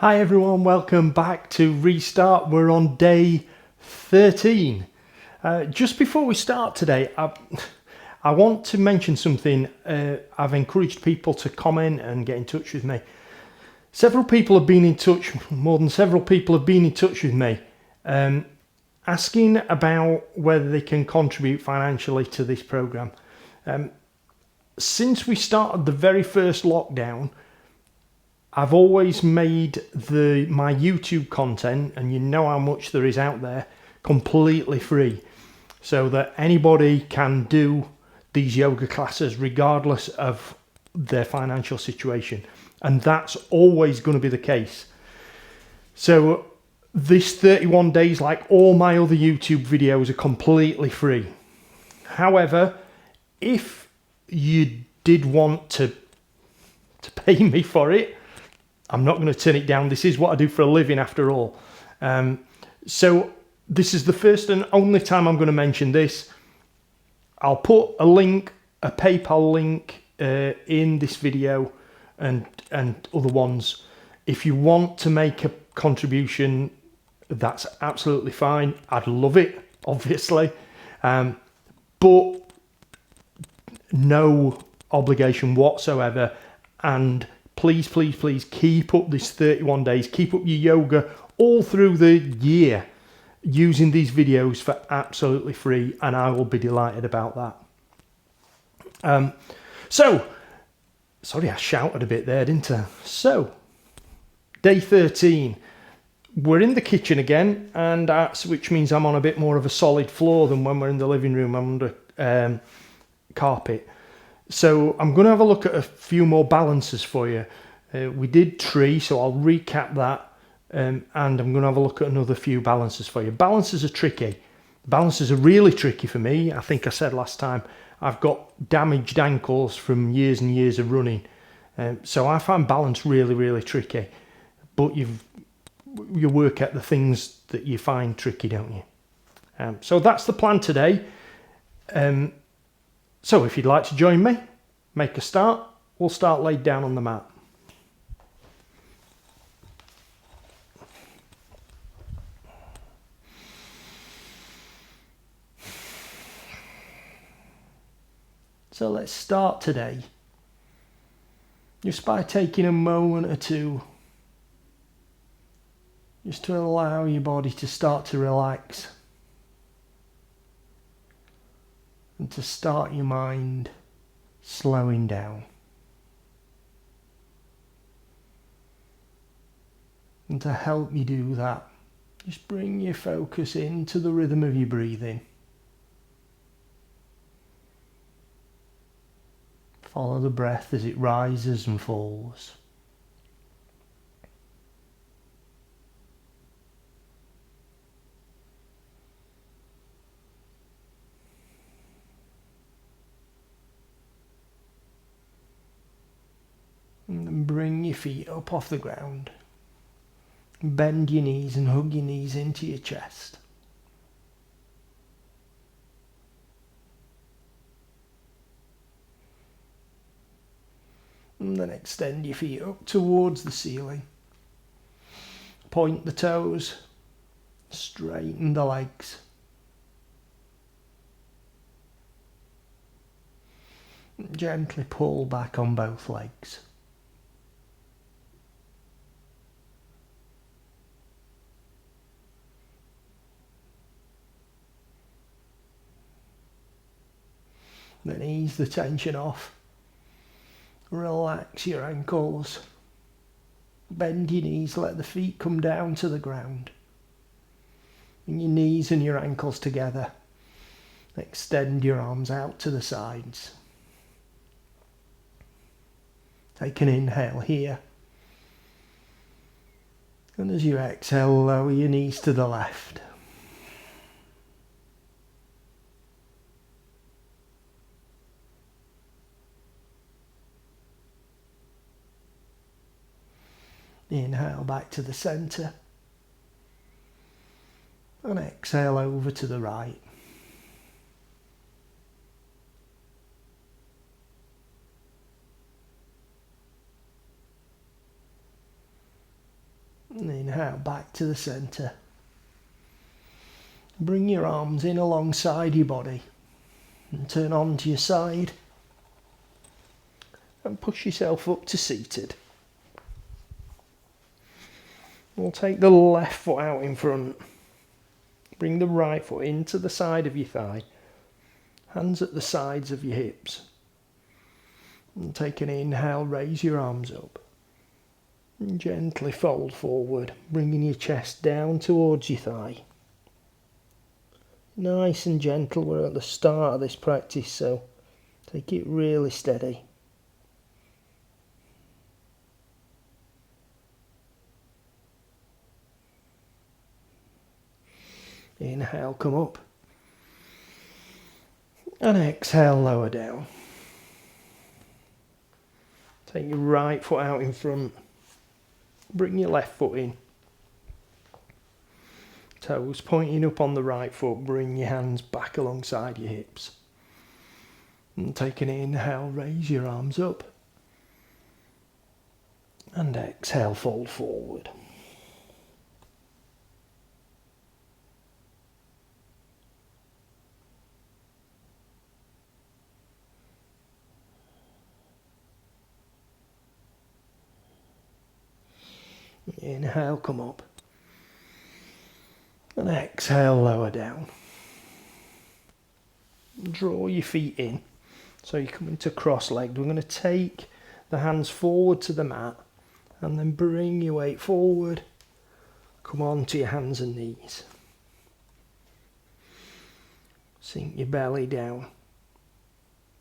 Hi everyone, welcome back to Restart. We're on day 13. Just before we start today, I want to mention something. I've encouraged people to comment and get in touch with me. Several people have been in touch, more than several people have been in touch with me, asking about whether they can contribute financially to this program. Since we started the very first lockdown, I've always made my YouTube content, and you know how much there is out there, completely free, so that anybody can do these yoga classes regardless of their financial situation, and that's always going to be the case. So this 31 days, like all my other YouTube videos, are completely free. However, if you did want to pay me for it, I'm not going to turn it down. This is what I do for a living after all. So this is the first and only time I'm going to mention this. I'll put a link, a PayPal link in this video and other ones. If you want to make a contribution, that's absolutely fine. I'd love it, obviously. But no obligation whatsoever. And please, please, please keep up this 31 days. Keep up your yoga all through the year using these videos for absolutely free, and I will be delighted about that. Sorry, I shouted a bit there, didn't I? So, day 13. We're in the kitchen again, and which means I'm on a bit more of a solid floor than when we're in the living room. I'm under carpet. So I'm going to have a look at a few more balances for you. We did tree, so I'll recap that, and I'm going to have a look at another few balances for you. Balances are tricky. Balances are really tricky for me. I think I said last time, I've got damaged ankles from years and years of running. So I find balance really, really tricky. But you work at the things that you find tricky, don't you? So that's the plan today. So if you'd like to join me, make a start. We'll start laid down on the mat. So let's start today just by taking a moment or two just to allow your body to start to relax and to start your mind slowing down. And to help you do that, just bring your focus into the rhythm of your breathing. Follow the breath as it rises and falls. And then bring your feet up off the ground. Bend your knees and hug your knees into your chest. And then extend your feet up towards the ceiling. Point the toes. Straighten the legs. Gently pull back on both legs. Then ease the tension off. Relax your ankles. Bend your knees, let the feet come down to the ground. Bring your knees and your ankles together. Extend your arms out to the sides. Take an inhale here. And as you exhale, lower your knees to the left. Inhale back to the centre. And exhale over to the right. And inhale back to the centre. Bring your arms in alongside your body and turn onto your side and push yourself up to seated. We'll take the left foot out in front. Bring the right foot into the side of your thigh. Hands at the sides of your hips. And take an inhale, raise your arms up. And gently fold forward, bringing your chest down towards your thigh. Nice and gentle, we're at the start of this practice, so take it really steady. Inhale, come up. And exhale, lower down. Take your right foot out in front. Bring your left foot in. Toes pointing up on the right foot. Bring your hands back alongside your hips. And take an inhale, raise your arms up. And exhale, fold forward. Inhale, come up. And exhale, lower down. Draw your feet in. So you come into cross-legged. We're going to take the hands forward to the mat and then bring your weight forward. Come on to your hands and knees. Sink your belly down.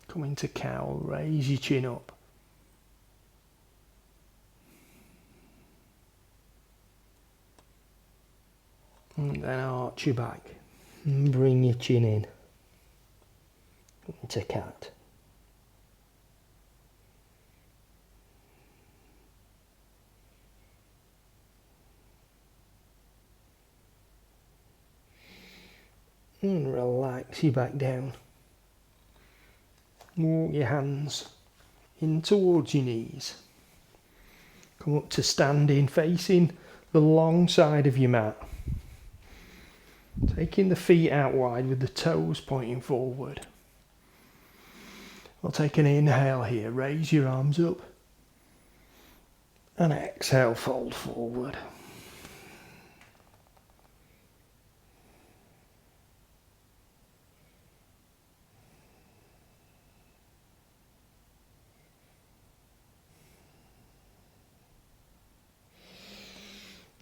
Come into cow. Raise your chin up. And then arch your back and bring your chin in into cat. And relax your back down. Walk your hands in towards your knees. Come up to standing, facing the long side of your mat. Taking the feet out wide with the toes pointing forward. We'll take an inhale here, raise your arms up. And exhale, fold forward.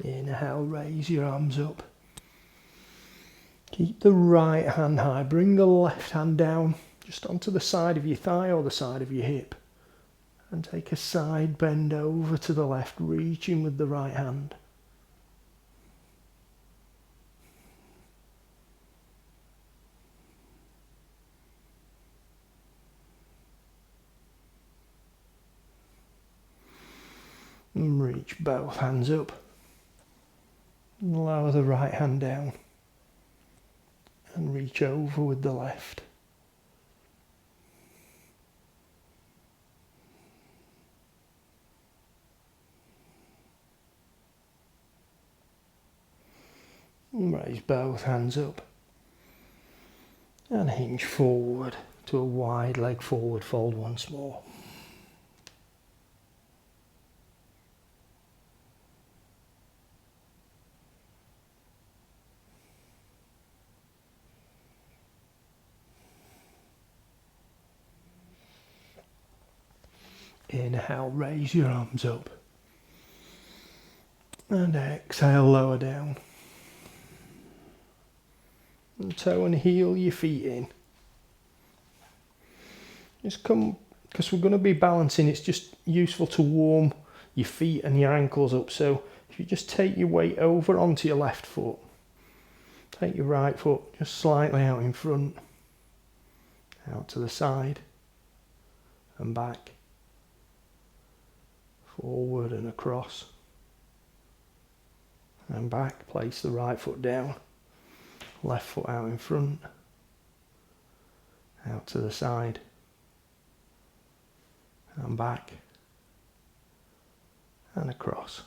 Inhale, raise your arms up. Keep the right hand high, bring the left hand down just onto the side of your thigh or the side of your hip. And take a side bend over to the left, reaching with the right hand. And reach both hands up. And lower the right hand down. And reach over with the left. And raise both hands up. And hinge forward to a wide leg forward fold once more. Inhale, raise your arms up. And exhale, lower down. And toe and heel your feet in. Just come, because we're going to be balancing, it's just useful to warm your feet and your ankles up. So if you just take your weight over onto your left foot, take your right foot just slightly out in front, out to the side and back. Forward and across and back. Place the right foot down, left foot out in front, out to the side and back and across.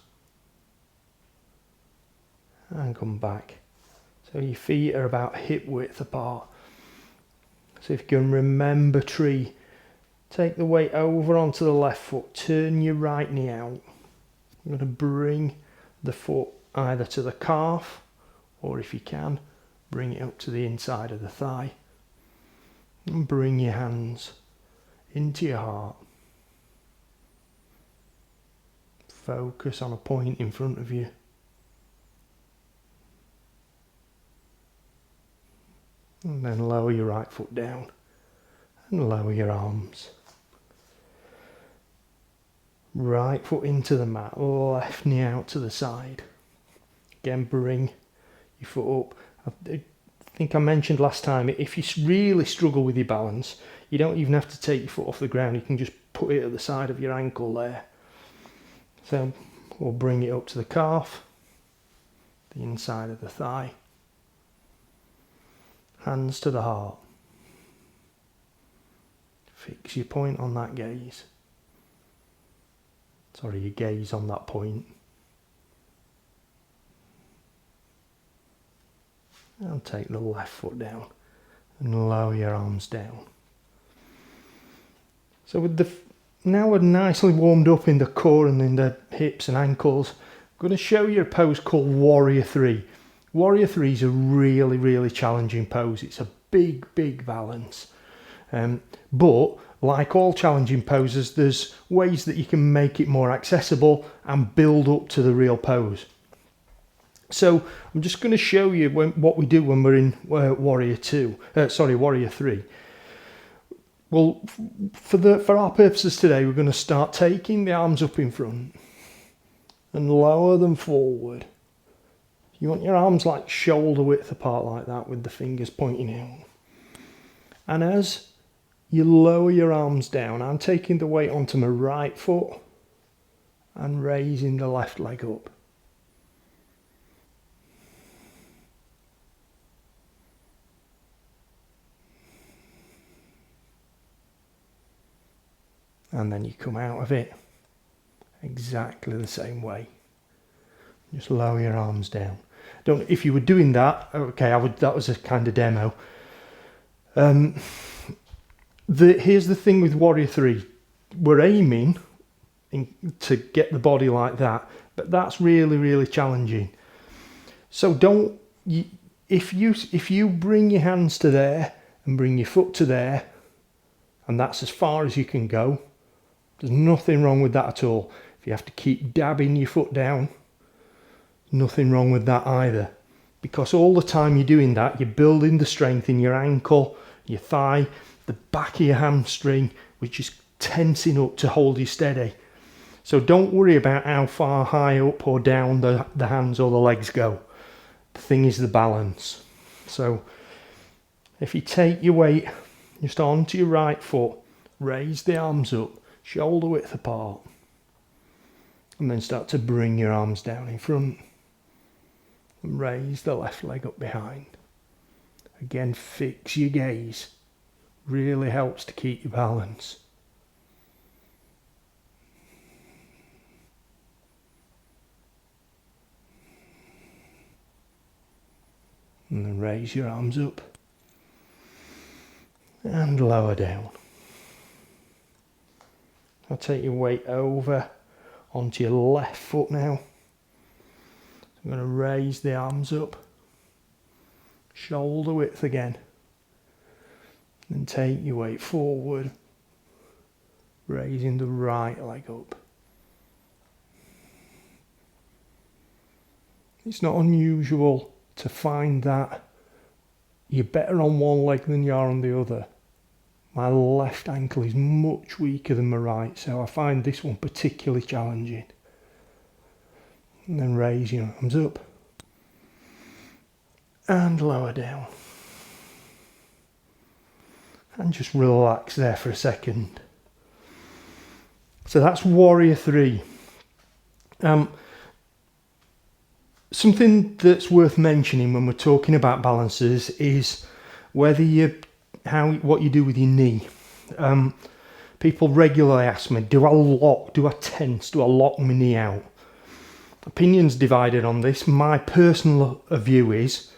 and come back. So your feet are about hip width apart. So if you can remember tree, take the weight over onto the left foot, turn your right knee out. You're going to bring the foot either to the calf, or if you can, bring it up to the inside of the thigh. And bring your hands into your heart. Focus on a point in front of you. And then lower your right foot down and lower your arms. Right foot into the mat, left knee out to the side. Again, bring your foot up. I think I mentioned last time, if you really struggle with your balance, you don't even have to take your foot off the ground. You can just put it at the side of your ankle there. So we'll bring it up to the calf, the inside of the thigh. Hands to the heart. Fix your point on that gaze. Sorry, your gaze on that point. And take the left foot down and lower your arms down. So now we're nicely warmed up in the core and in the hips and ankles, I'm going to show you a pose called Warrior 3. Warrior 3 is a really, really challenging pose. It's a big, big balance. But like all challenging poses, there's ways that you can make it more accessible and build up to the real pose. So I'm just going to show you what we do when we're in Warrior 3. Well, for our purposes today, we're going to start taking the arms up in front and lower them forward. You want your arms like shoulder width apart like that, with the fingers pointing out. And as you lower your arms down, I'm taking the weight onto my right foot and raising the left leg up. And then you come out of it exactly the same way. Just lower your arms down. If you were doing that, okay, that was a kind of demo. Here's the thing with Warrior 3. We're aiming to get the body like that, but that's really, really challenging. So if you bring your hands to there and bring your foot to there, and that's as far as you can go, there's nothing wrong with that at all. If you have to keep dabbing your foot down, nothing wrong with that either. Because all the time you're doing that, you're building the strength in your ankle, your thigh, the back of your hamstring, which is tensing up to hold you steady. So don't worry about how far high up or down the hands or the legs go. The thing is the balance. So if you take your weight just onto your right foot, raise the arms up, shoulder width apart, and then start to bring your arms down in front and raise the left leg up behind. Again, fix your gaze. Really helps to keep your balance. And then raise your arms up and lower down. I'll take your weight over onto your left foot now. I'm going to raise the arms up, shoulder width again, and take your weight forward, raising the right leg up. It's not unusual to find that you're better on one leg than you are on the other. My left ankle is much weaker than my right, so I find this one particularly challenging. And then raise your arms up and lower down. And just relax there for a second. So that's Warrior 3. Something that's worth mentioning when we're talking about balances is what you do with your knee. People regularly ask me, do I tense, do I lock my knee out? Opinions divided on this. My personal view is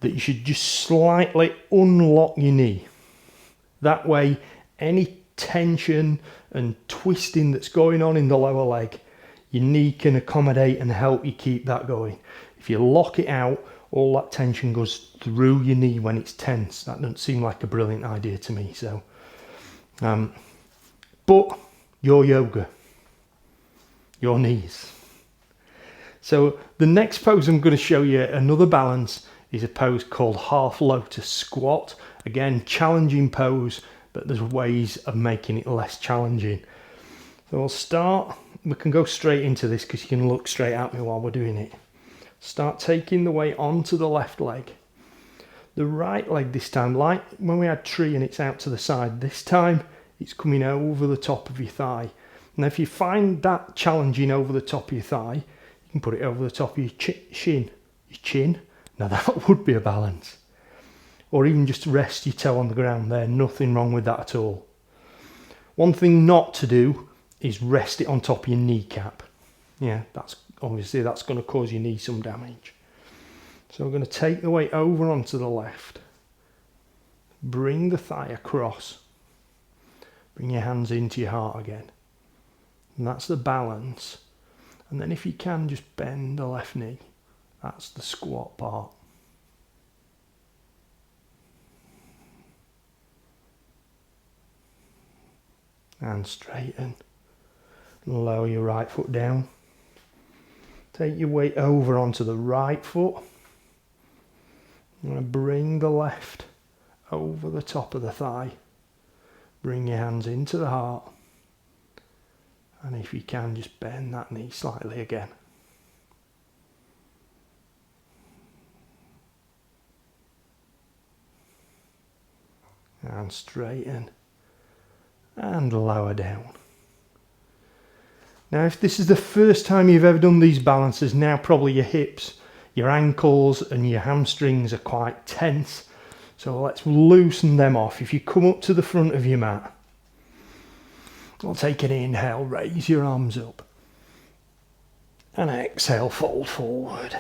that you should just slightly unlock your knee. That way, any tension and twisting that's going on in the lower leg, your knee can accommodate and help you keep that going. If you lock it out, all that tension goes through your knee when it's tense. That doesn't seem like a brilliant idea to me. So, but your yoga, your knees. So the next pose I'm going to show you, another balance, is a pose called Half Lotus Squat. Again, challenging pose, but there's ways of making it less challenging. So we'll start, we can go straight into this because you can look straight at me while we're doing it. Start taking the weight onto the left leg. The right leg this time, like when we had tree and it's out to the side, this time it's coming over the top of your thigh. Now if you find that challenging over the top of your thigh, you can put it over the top of your chin. Your chin? Now that would be a balance. Or even just rest your toe on the ground there, nothing wrong with that at all. One thing not to do is rest it on top of your kneecap. Yeah, that's going to cause your knee some damage. So we're going to take the weight over onto the left. Bring the thigh across. Bring your hands into your heart again. And that's the balance. And then if you can, just bend the left knee. That's the squat part. And straighten. Lower your right foot down. Take your weight over onto the right foot. I'm going to bring the left over the top of the thigh. Bring your hands into the heart. And if you can, just bend that knee slightly again. And straighten. And lower down. Now if this is the first time you've ever done these balances, now probably your hips, your ankles and your hamstrings are quite tense. So let's loosen them off. If you come up to the front of your mat, we'll take an inhale, raise your arms up. And exhale, fold forward.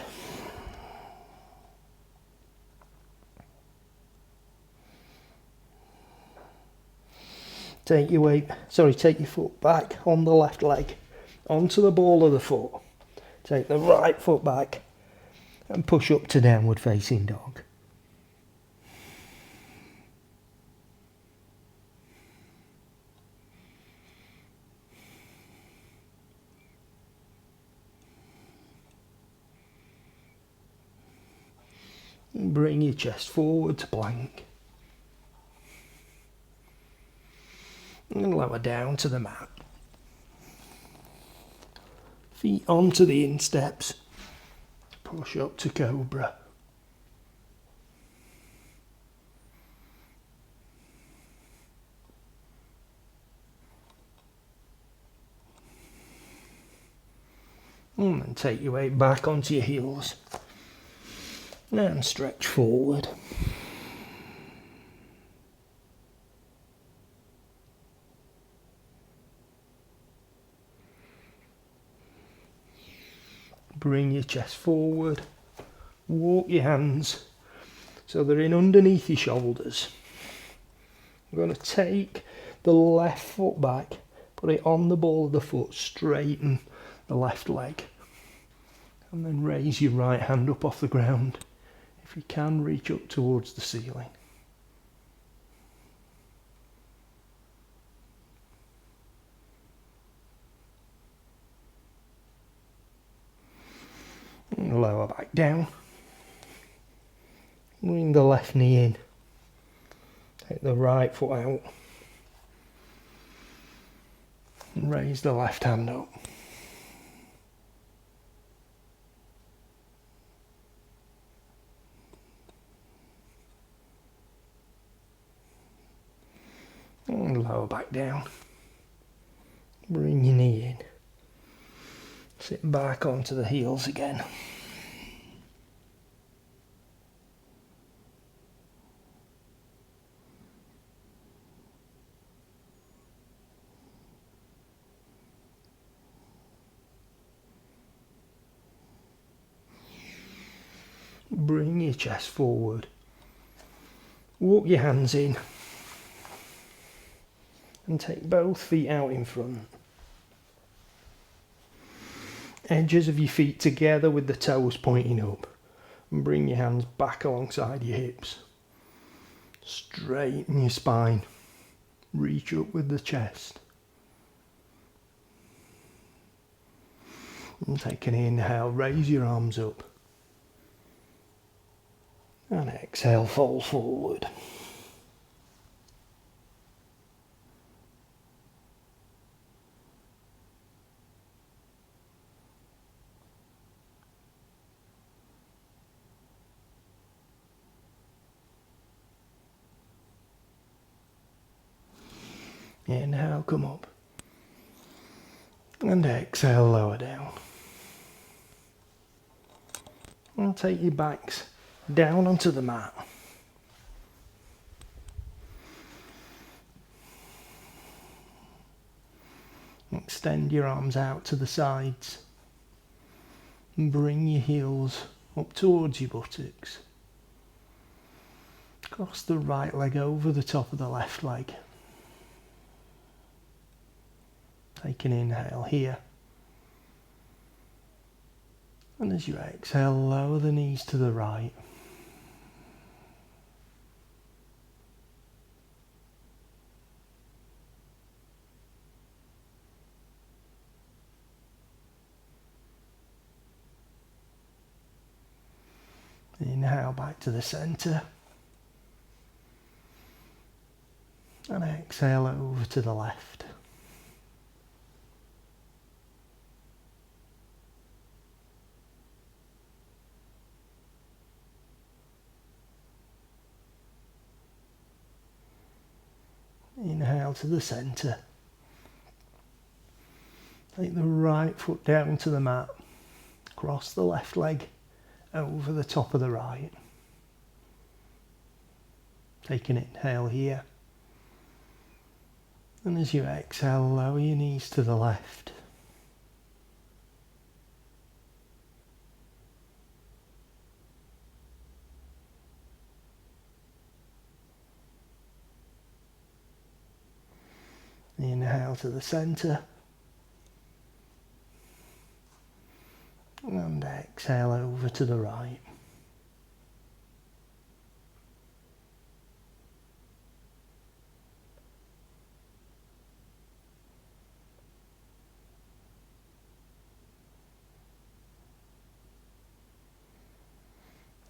Take your foot back on the left leg, onto the ball of the foot. Take the right foot back and push up to downward facing dog. And bring your chest forward to plank. And lower down to the mat. Feet onto the insteps. Push up to Cobra. And then take your weight back onto your heels. And stretch forward. Bring your chest forward. Walk your hands so they're in underneath your shoulders. I'm going to take the left foot back, put it on the ball of the foot, straighten the left leg. And then raise your right hand up off the ground. If you can, reach up towards the ceiling. And lower back down. Bring the left knee in. Take the right foot out. And raise the left hand up. And lower back down. Bring your knee in. Sit back onto the heels again. Bring your chest forward. Walk your hands in. And take both feet out in front. Edges of your feet together with the toes pointing up. And bring your hands back alongside your hips. Straighten your spine. Reach up with the chest. And take an inhale, raise your arms up. And exhale, fold forward. Inhale, come up. And exhale, lower down. And take your backs down onto the mat. Extend your arms out to the sides. And bring your heels up towards your buttocks. Cross the right leg over the top of the left leg. Take an inhale here. And as you exhale, lower the knees to the right. Inhale back to the centre. And exhale over to the left. Inhale to the centre. Take the right foot down to the mat. Cross the left leg over the top of the right. Take an inhale here. And as you exhale, lower your knees to the left. Inhale to the centre. And exhale over to the right.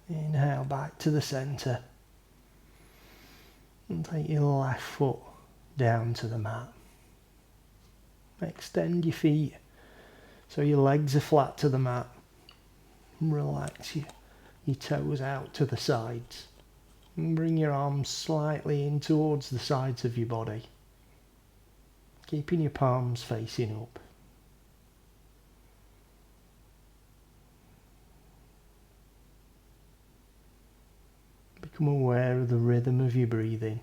Inhale back to the centre. And take your left foot down to the mat. Extend your feet so your legs are flat to the mat. Relax your toes out to the sides. And bring your arms slightly in towards the sides of your body. Keeping your palms facing up. Become aware of the rhythm of your breathing.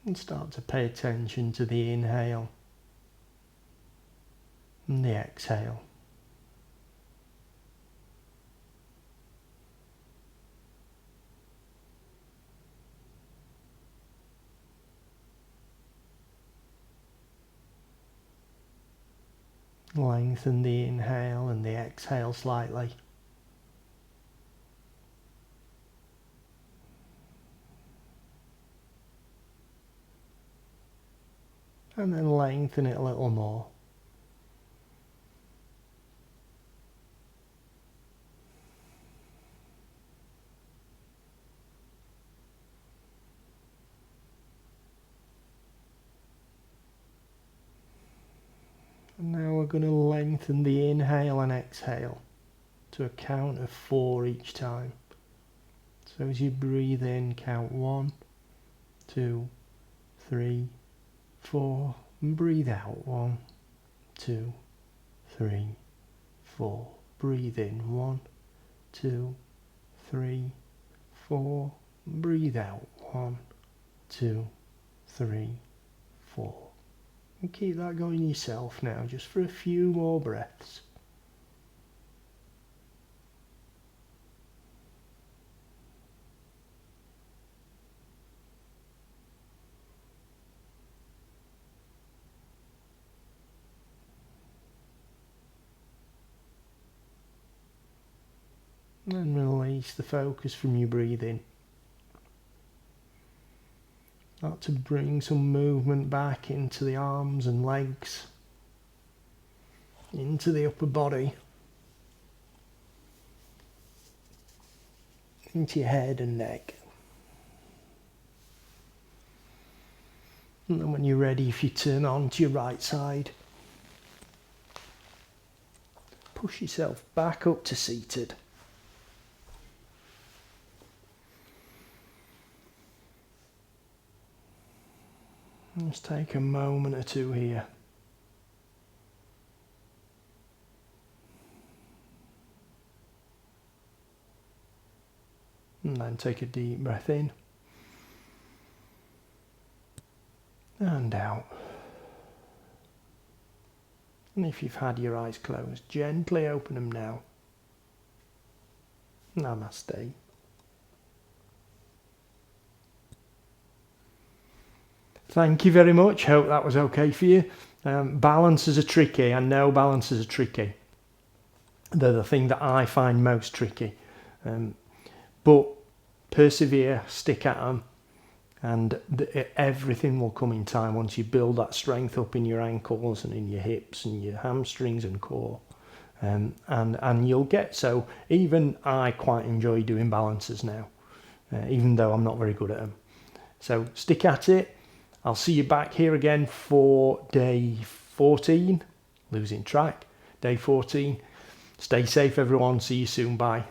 And start to pay attention to the inhale and the exhale. Lengthen the inhale and the exhale slightly. And then lengthen it a little more. And now we're going to lengthen the inhale and exhale to a count of 4 each time. So as you breathe in, count 1, 2, 3, 4, and breathe out 1, 2, 3, 4. Breathe in 1, 2, 3, 4. Breathe out 1, 2, 3, 4. And keep that going yourself now, just for a few more breaths. And release the focus from your breathing. Start to bring some movement back into the arms and legs, into the upper body, into your head and neck. And then when you're ready, if you turn on to your right side, push yourself back up to seated. Just take a moment or two here. And then take a deep breath in and out. And if you've had your eyes closed, gently open them now. Namaste. Thank you very much. Hope that was okay for you. Balances are tricky. I know balances are tricky. They're the thing that I find most tricky. But persevere, stick at them, and everything will come in time once you build that strength up in your ankles and in your hips and your hamstrings and core. And you'll get, so even I quite enjoy doing balances now, even though I'm not very good at them. So stick at it. I'll see you back here again for day 14, losing track, day 14. Stay safe everyone, see you soon, bye.